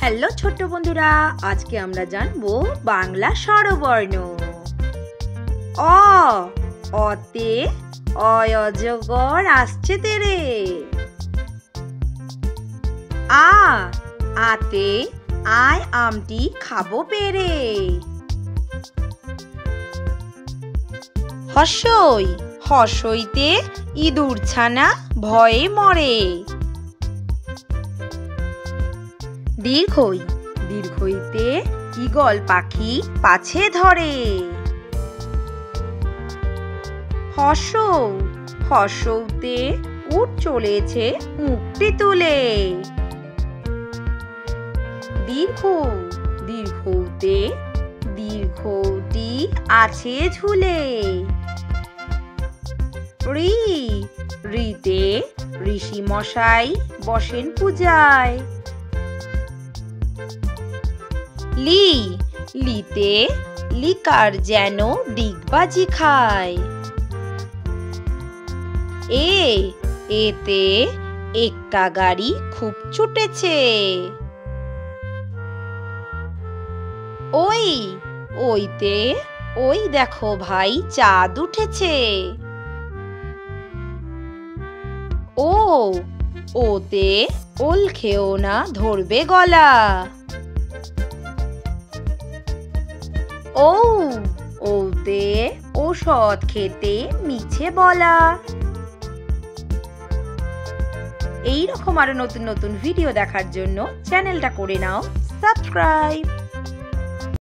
Hello ছোট্ট বন্ধুরা, আজকে আমরা জানবো বাংলা স্বরবর্ণ। অ, অতে অজগর আসছে তেরে। আ, আতে আয় আমটি খাবো পেরে। হর্ষই, হর্ষইতে ইঁদুর ছানা ভয়ে মরে। দীর্ঘই, দীর্ঘইতে ঈগল পাখি পাছে ধরে। হর্ষৌ, হর্ষৌতে উট চলেছে মুখটি তুলে। দীর্ঘ, দীর্ঘৌতে দীর্ঘটি আছে ঝুলে। ঋ, ঋতে ঋষি মশাই বসেন পূজায়। লি, লিতে লিকার যেন ডিগবাজি খায়। এ, এতে এক্কা গাড়ি খুব ছুটেছে। ওই, ওইতে ওই দেখো ভাই চাঁদ উঠেছে। ও, ওতে ওল খেও না ধরবে গলা। ও, ওতে ঔষধ খেতে মিছে বলা। এই রকম আরো নতুন নতুন ভিডিও দেখার জন্য চ্যানেলটা করে নাও সাবস্ক্রাইব।